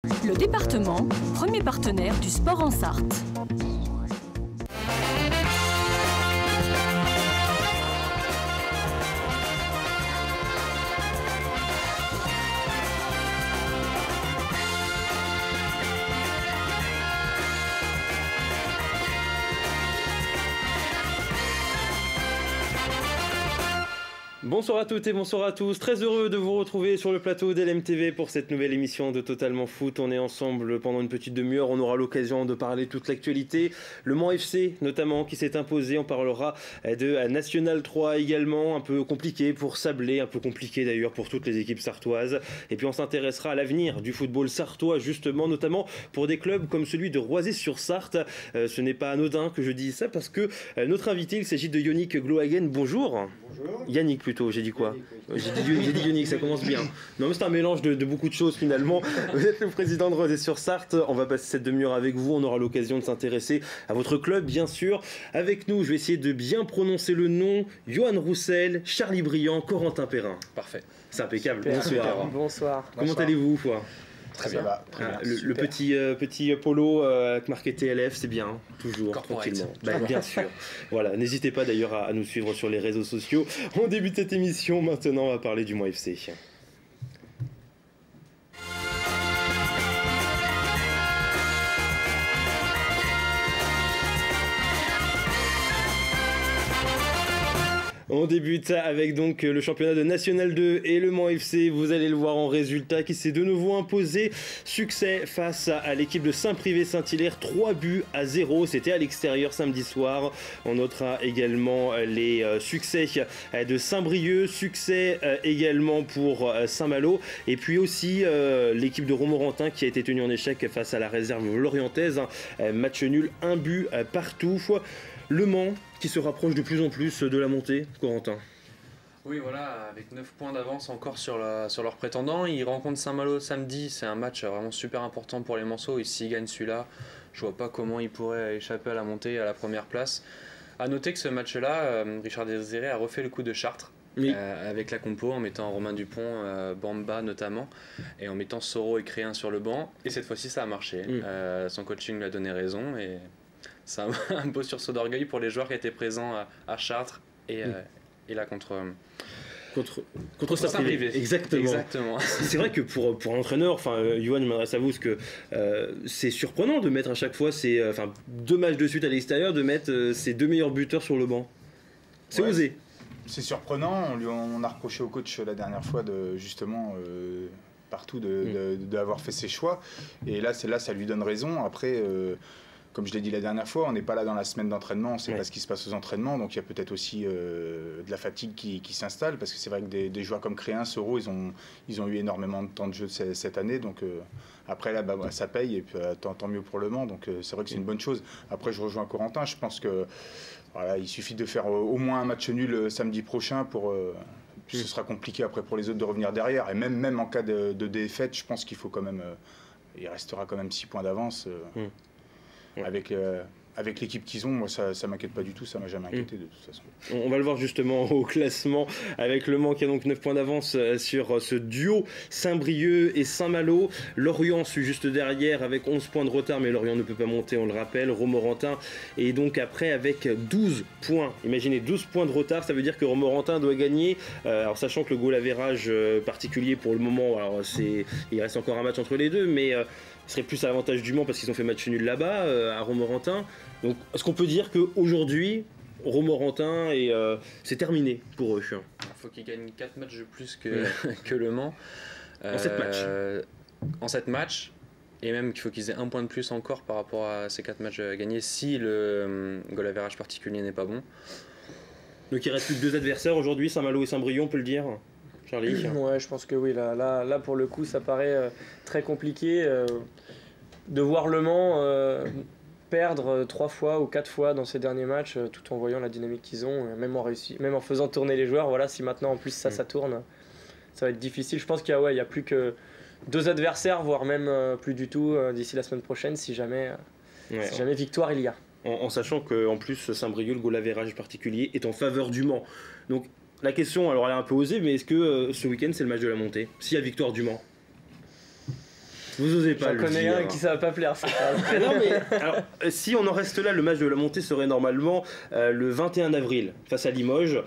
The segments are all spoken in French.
Le département, premier partenaire du sport en Sarthe. Bonsoir à toutes et bonsoir à tous, très heureux de vous retrouver sur le plateau d'LMTV pour cette nouvelle émission de Totalement Foot. On est ensemble pendant une petite demi-heure, on aura l'occasion de parler de toute l'actualité. Le Mans FC notamment qui s'est imposé, on parlera de National 3 également, un peu compliqué pour Sablé, un peu compliqué d'ailleurs pour toutes les équipes sartoises. Et puis on s'intéressera à l'avenir du football sartois justement, notamment pour des clubs comme celui de Roisy-sur-Sarthe. Ce n'est pas anodin que je dise ça parce que notre invité, il s'agit de Yannick Glohagen. Bonjour. Bonjour. Yannick plutôt, j'ai dit quoi? J'ai dit Yannick, ça commence bien. Non mais c'est un mélange de beaucoup de choses finalement. Vous êtes le président de Roisy-sur-Sarthe, on va passer cette demi-heure avec vous, on aura l'occasion de s'intéresser à votre club bien sûr. Avec nous, je vais essayer de bien prononcer le nom, Johan Roussel, Charlie Briand, Corentin Perrin. Parfait. C'est impeccable. Bonsoir. Bonsoir. Comment allez-vous quoi? Très bien. Le petit polo avec marqué TLF, c'est bien, toujours, corporate. Tranquillement. Bien sûr. Voilà, n'hésitez pas d'ailleurs à nous suivre sur les réseaux sociaux. On débute cette émission, maintenant on va parler du Mans FC. On débute avec donc le championnat de National 2 et le Mans FC, vous allez le voir en résultat, qui s'est de nouveau imposé. Succès face à l'équipe de Saint-Privé-Saint-Hilaire, 3-0, c'était à l'extérieur samedi soir. On notera également les succès de Saint-Brieuc, succès également pour Saint-Malo, et puis aussi l'équipe de Romorantin qui a été tenue en échec face à la réserve lorientaise. Match nul, 1 but partout. Le Mans qui se rapproche de plus en plus de la montée, Corentin. Oui, voilà, avec 9 points d'avance encore sur leurs prétendants. Ils rencontrent Saint-Malo samedi, c'est un match vraiment super important pour les Manceaux. Et s'ils gagnent celui-là, je vois pas comment ils pourraient échapper à la montée à la première place. A noter que ce match-là, Richard Désiré a refait le coup de Chartres. Oui. Avec la compo, en mettant Romain Dupont, Bamba notamment, et en mettant Soro et Créin sur le banc. Et cette fois-ci, ça a marché. Son coaching lui a donné raison. Et c'est un beau sursaut d'orgueil pour les joueurs qui étaient présents à Chartres et là contre Saint-Privé. Exactement. C'est vrai que pour un entraîneur, enfin, Johan, je m'adresse à vous, parce que c'est surprenant de mettre à chaque fois 2 matchs de suite à l'extérieur, de mettre ses 2 meilleurs buteurs sur le banc. C'est osé. C'est surprenant. On a reproché au coach la dernière fois partout d'avoir fait ses choix. Et là, ça lui donne raison. Après, comme je l'ai dit la dernière fois, on n'est pas là dans la semaine d'entraînement, on ne sait pas ce qui se passe aux entraînements, donc il y a peut-être aussi de la fatigue qui s'installe, parce que c'est vrai que des joueurs comme Créin, Soro, ils ont eu énormément de temps de jeu cette année, donc après là, ça paye, et puis tant mieux pour le Mans, donc c'est vrai que c'est une bonne chose. Après, je rejoins Corentin, je pense que voilà, il suffit de faire au moins un match nul samedi prochain pour... ce sera compliqué après pour les autres de revenir derrière, et même en cas de défaite, je pense qu'il faut quand même... il restera quand même 6 points d'avance. Avec l'équipe qu'ils ont, moi ça m'inquiète pas du tout, ça m'a jamais inquiété de toute façon. On va le voir justement au classement avec le Mans qui a donc 9 points d'avance sur ce duo Saint-Brieuc et Saint-Malo. Lorient suit juste derrière avec 11 points de retard, mais Lorient ne peut pas monter, on le rappelle. Romorantin est donc après avec 12 points. Imaginez 12 points de retard, ça veut dire que Romorantin doit gagner. Alors sachant que le goal average particulier pour le moment, alors il reste encore un match entre les deux, mais il serait plus à l'avantage du Mans parce qu'ils ont fait match nul là-bas, à Romorantin. Donc, est-ce qu'on peut dire qu'aujourd'hui, Romorantin, c'est terminé pour eux? Il faut qu'ils gagnent 4 matchs de plus que le Mans. En 7 matchs. En 7 matchs. Et même qu'il faut qu'ils aient 1 point de plus encore par rapport à ces 4 matchs gagnés si le goal average particulier n'est pas bon. Donc il reste plus que 2 adversaires aujourd'hui, Saint-Malo et Saint-Brieuc, on peut le dire, Charlie? Ouais, je pense que oui, là pour le coup ça paraît très compliqué de voir Le Mans perdre 3 fois ou 4 fois dans ces derniers matchs tout en voyant la dynamique qu'ils ont, même en faisant tourner les joueurs. Voilà, si maintenant en plus ça tourne, ça va être difficile. Je pense qu'il y a plus que 2 adversaires, voire même plus du tout d'ici la semaine prochaine si jamais victoire il y a. En sachant qu'en plus Saint-Brieuc, le goal average particulier est en faveur du Mans. Donc la question, alors elle est un peu osée, mais est-ce que ce week-end c'est le match de la montée s'il y a victoire du Mans? Vous osez pas J'en le connais dire. un qui ça va pas plaire. Ça. Non, mais alors, si on en reste là, le match de la montée serait normalement le 21 avril face à Limoges,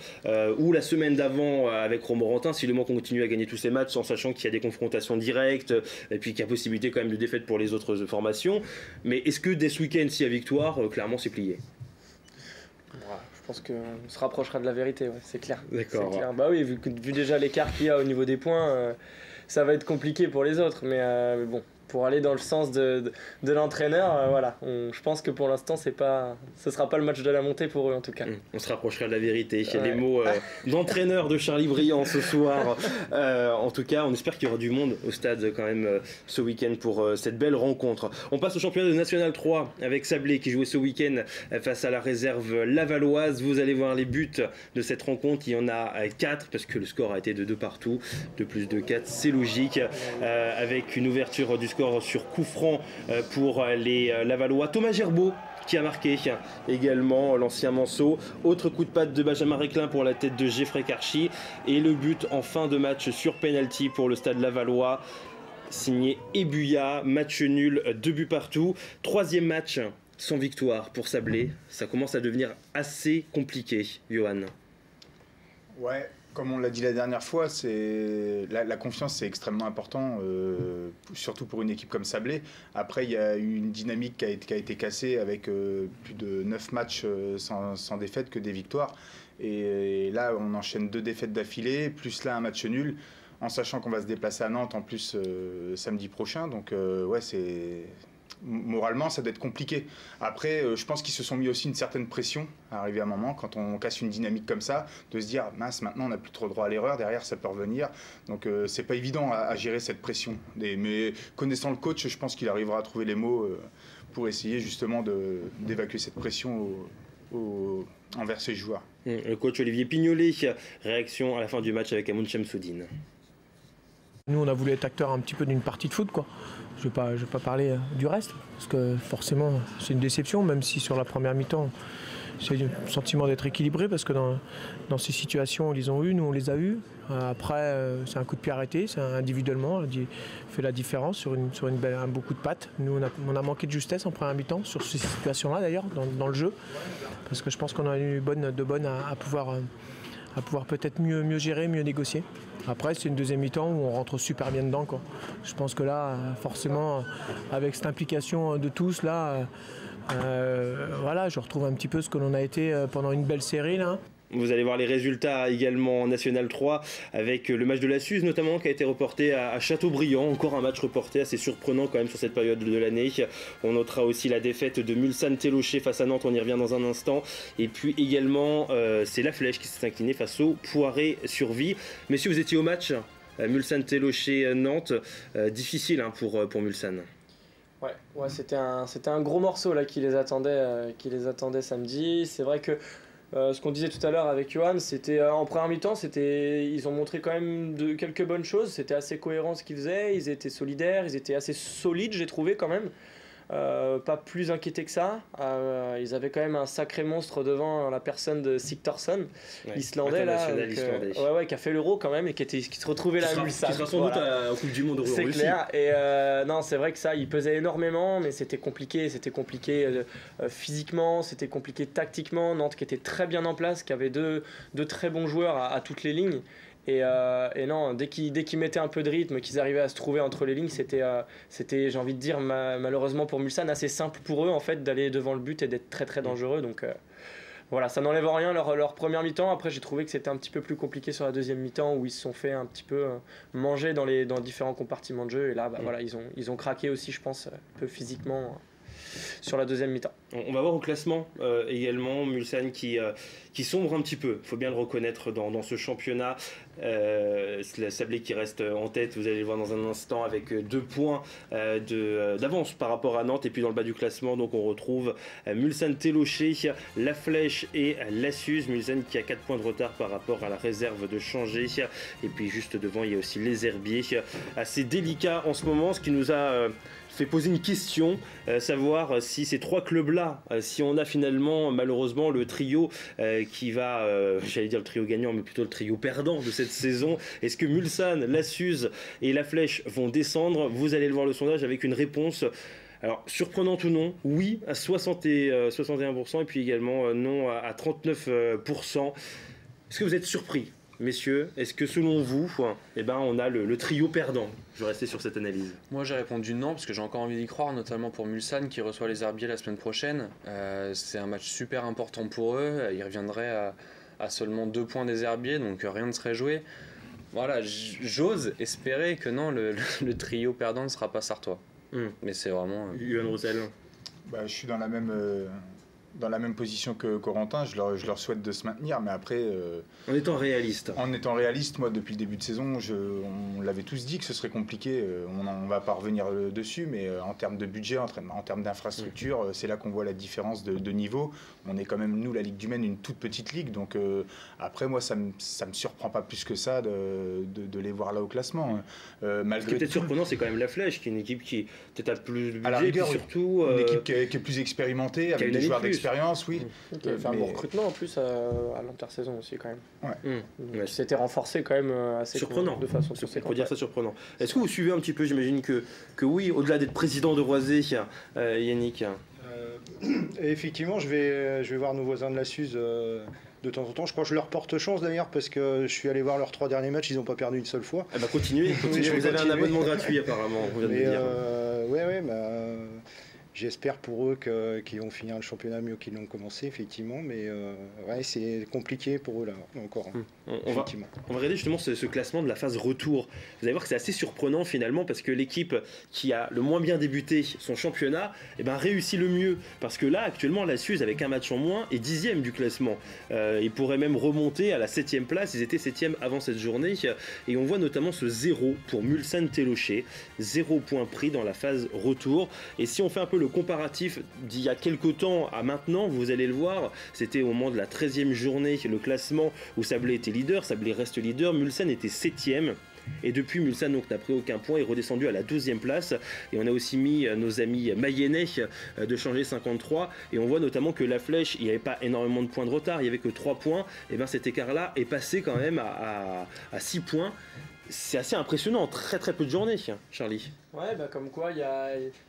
ou la semaine d'avant avec Romorantin, si le Mans continue à gagner tous ses matchs en sachant qu'il y a des confrontations directes et puis qu'il y a possibilité quand même de défaite pour les autres formations. Mais est-ce que dès ce week-end, s'il y a victoire, clairement c'est plié? Je pense qu'on se rapprochera de la vérité, ouais, c'est clair. D'accord. C'est clair. Bah oui, vu déjà l'écart qu'il y a au niveau des points, ça va être compliqué pour les autres. Mais bon, pour aller dans le sens de l'entraîneur, voilà. Je pense que pour l'instant, ce sera pas le match de la montée pour eux en tout cas. On se rapprochera de la vérité. Il y a les mots d'entraîneur de Charlie Briand ce soir. En tout cas, on espère qu'il y aura du monde au stade quand même ce week-end pour cette belle rencontre. On passe au championnat de National 3 avec Sablé qui jouait ce week-end face à la réserve lavalloise. Vous allez voir les buts de cette rencontre. Il y en a 4 parce que le score a été de 2 partout. 2 plus 2, 4, c'est logique. Avec une ouverture du score sur coup franc pour les Lavallois. Thomas Gerbeau qui a marqué également, l'ancien Manceau. Autre coup de patte de Benjamin Réclin pour la tête de Geoffrey Karchi. Et le but en fin de match sur penalty pour le stade lavallois, signé Ebuya. Match nul, 2 buts partout. 3e match sans victoire pour Sablé. Ça commence à devenir assez compliqué, Johan. Ouais. Comme on l'a dit la dernière fois, la confiance c'est extrêmement important, surtout pour une équipe comme Sablé. Après, il y a eu une dynamique qui a été cassée avec plus de 9 matchs sans défaite que des victoires. Et là, on enchaîne 2 défaites d'affilée, plus là un match nul, en sachant qu'on va se déplacer à Nantes en plus samedi prochain. Donc ouais, moralement, ça doit être compliqué. Après, je pense qu'ils se sont mis aussi une certaine pression à arriver à un moment, quand on casse une dynamique comme ça, de se dire, mince, maintenant on n'a plus trop droit à l'erreur, derrière ça peut revenir. Donc c'est pas évident à gérer cette pression. Mais connaissant le coach, je pense qu'il arrivera à trouver les mots pour essayer justement d'évacuer cette pression envers ses joueurs. Le coach Olivier Pignolet, réaction à la fin du match avec Amoun Chamsoudine. Nous, on a voulu être acteur un petit peu d'une partie de foot, quoi. Je vais pas parler du reste, parce que forcément, c'est une déception, même si sur la première mi-temps, j'ai le sentiment d'être équilibré, parce que dans ces situations, ils les ont eues, nous, on les a eues. Après, c'est un coup de pied arrêté, c'est individuellement, il fait la différence sur un beau coup de patte. Nous, on a manqué de justesse en première mi-temps, sur ces situations-là, d'ailleurs, dans le jeu, parce que je pense qu'on a eu de bonnes à pouvoir peut-être mieux gérer, mieux négocier. Après, c'est une deuxième mi-temps où on rentre super bien dedans, quoi. Je pense que là, forcément, avec cette implication de tous, là, voilà, je retrouve un petit peu ce que l'on a été pendant une belle série, là. Vous allez voir les résultats également en National 3 avec le match de la Suze notamment qui a été reporté à Châteaubriand. Encore un match reporté assez surprenant quand même sur cette période de l'année. On notera aussi la défaite de Mulsanne Télocher face à Nantes, on y revient dans un instant. Et puis également c'est La Flèche qui s'est inclinée face au Poiré Survie. Messieurs, vous étiez au match Mulsanne Télocher Nantes, difficile pour Mulsanne. Ouais, c'était un gros morceau là qui les attendait samedi. C'est vrai que ce qu'on disait tout à l'heure avec Johan, c'était en première mi-temps, ils ont montré quand même quelques bonnes choses. C'était assez cohérent ce qu'ils faisaient. Ils étaient solidaires, ils étaient assez solides, j'ai trouvé quand même. Pas plus inquiétés que ça. Ils avaient quand même un sacré monstre devant, la personne de Sigthorsson, islandais là, qui a fait l'Euro quand même et qui se retrouvait là. Qui sera sans doute à Coupe du Monde Euro. C'est clair. Et non, c'est vrai que ça, il pesait énormément, mais c'était compliqué. C'était compliqué physiquement, c'était compliqué tactiquement. Nantes qui était très bien en place, qui avait deux très bons joueurs à toutes les lignes. Et non, dès qu'ils mettaient un peu de rythme, qu'ils arrivaient à se trouver entre les lignes, c'était j'ai envie de dire, malheureusement pour Mulsanne, assez simple pour eux en fait d'aller devant le but et d'être très très dangereux. Donc voilà, ça n'enlève en rien leur première mi-temps. Après, j'ai trouvé que c'était un petit peu plus compliqué sur la deuxième mi-temps où ils se sont fait un petit peu manger dans différents compartiments de jeu. Et là, voilà, ils ont craqué aussi, je pense, un peu physiquement sur la deuxième mi-temps. On va voir au classement également Mulsanne qui sombre un petit peu, il faut bien le reconnaître dans ce championnat. Sablé qui reste en tête, vous allez le voir dans un instant, avec 2 points d'avance par rapport à Nantes. Et puis dans le bas du classement, donc on retrouve Mulsanne Télocher, La Flèche et la Suze. Mulsanne qui a 4 points de retard par rapport à la réserve de Changé. Et puis juste devant, il y a aussi les Herbiers. Assez délicat en ce moment, ce qui nous a fait poser une question, savoir si ces 3 clubs-là, si on a finalement malheureusement le trio qui va, j'allais dire le trio gagnant, mais plutôt le trio perdant de cette saison. Est-ce que Mulsanne, la Suze et la Flèche vont descendre? Vous allez le voir le sondage avec une réponse. Alors, surprenante ou non, oui à 61% et puis également non à 39%. Est-ce que vous êtes surpris, messieurs? Est-ce que selon vous, on a le trio perdant? Je vais rester sur cette analyse. Moi j'ai répondu non parce que j'ai encore envie d'y croire, notamment pour Mulsanne qui reçoit les Herbiers la semaine prochaine. C'est un match super important pour eux, ils reviendraient à seulement 2 points des Herbiers, donc rien ne serait joué. Voilà, j'ose espérer que non, le trio perdant ne sera pas sartois. Mais c'est vraiment... Yohan Roussel. Je suis dans la même position que Corentin, je leur souhaite de se maintenir, mais après... En étant réaliste. En étant réaliste, moi, depuis le début de saison, on l'avait tous dit que ce serait compliqué, on va pas revenir dessus, mais en termes de budget, en termes d'infrastructure, c'est là qu'on voit la différence de niveau. On est quand même, nous, la Ligue du Maine, une toute petite ligue, donc après, moi, ça me surprend pas plus que ça de les voir là au classement. Ce qui est peut-être surprenant, c'est quand même la Flèche, qui est une équipe qui peut-être a plus de budget, rigueur, surtout... Une équipe qui est plus expérimentée, avec des joueurs d'expérience, oui. Qui a fait un bon recrutement en plus à l'intersaison aussi quand même. Ouais. C'était renforcé quand même assez surprenant. De façon conséquente. Faut dire ça surprenant. Est-ce que vous suivez un petit peu, j'imagine que oui, au-delà d'être président de Roisey, Yannick? Effectivement, je vais voir nos voisins de la Suze de temps en temps. Je crois que je leur porte chance d'ailleurs parce que je suis allé voir leurs 3 derniers matchs, ils n'ont pas perdu une seule fois. Continuez. Vous avez un abonnement gratuit apparemment, on vient de me dire. J'espère pour eux qu'ils vont finir le championnat mieux qu'ils l'ont commencé, effectivement, mais c'est compliqué pour eux là, encore. On va regarder justement ce classement de la phase retour. Vous allez voir que c'est assez surprenant finalement, parce que l'équipe qui a le moins bien débuté son championnat réussit le mieux, parce que là actuellement la Suze avec un match en moins est 10e du classement. Ils pourraient même remonter à la 7e place, ils étaient 7e avant cette journée, et on voit notamment ce 0 pour Mulsanne Télocher, 0 point pris dans la phase retour. Et si on fait un peu le comparatif d'il y a quelques temps à maintenant, vous allez le voir, c'était au moment de la 13e journée, le classement où Sablé était leader, Sablé reste leader, Mulsanne était 7e. Et depuis, Mulsanne n'a pris aucun point, est redescendu à la 12e place. Et on a aussi mis nos amis mayennais de changer 53. Et on voit notamment que la Flèche, il n'y avait pas énormément de points de retard, il n'y avait que 3 points. Et cet écart-là est passé quand même à 6 points. C'est assez impressionnant, très très peu de journées, Charlie. Ouais, comme quoi,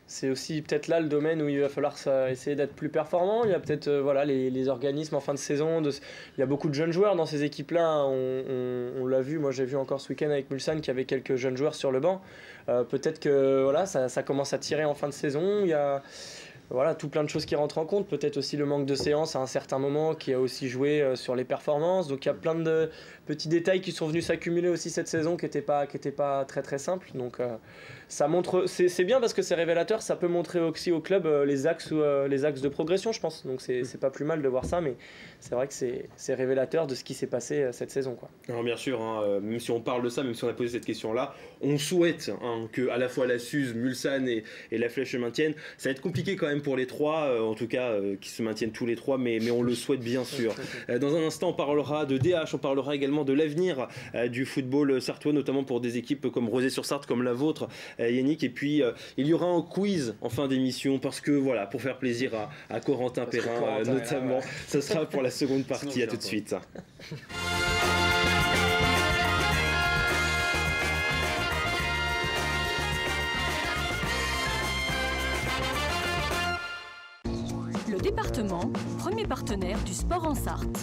c'est aussi peut-être là le domaine où il va falloir essayer d'être plus performant. Il y a peut-être les organismes en fin de saison. Il y a beaucoup de jeunes joueurs dans ces équipes-là. On l'a vu, moi j'ai vu encore ce week-end avec Mulsanne qu'il y avait quelques jeunes joueurs sur le banc. Peut-être que ça commence à tirer en fin de saison. Il y a tout plein de choses qui rentrent en compte. Peut-être aussi le manque de séances à un certain moment qui a aussi joué sur les performances. Donc il y a plein de petits détails qui sont venus s'accumuler aussi cette saison qui n'étaient pas très très simples. Donc ça montre, c'est bien parce que c'est révélateur. Ça peut montrer aussi au club les axes de progression, je pense. Donc c'est pas plus mal de voir ça, mais c'est vrai que c'est révélateur de ce qui s'est passé cette saison, quoi. Alors bien sûr, même si on parle de ça, même si on a posé cette question-là, on souhaite que à la fois la Suze, Mulsanne et la Flèche se maintiennent. Ça va être compliqué quand même pour les 3, en tout cas qui se maintiennent tous les 3, mais on le souhaite bien sûr. Dans un instant, on parlera de DH, on parlera également de l'avenir du football sartois, notamment pour des équipes comme Rozay-sur-Sarthe, comme la vôtre, Yannick. Et puis il y aura un quiz en fin d'émission parce que voilà, pour faire plaisir à Corentin Perrin notamment, ça sera pour la seconde partie. À tout de suite. Le département, premier partenaire du sport en Sarthe.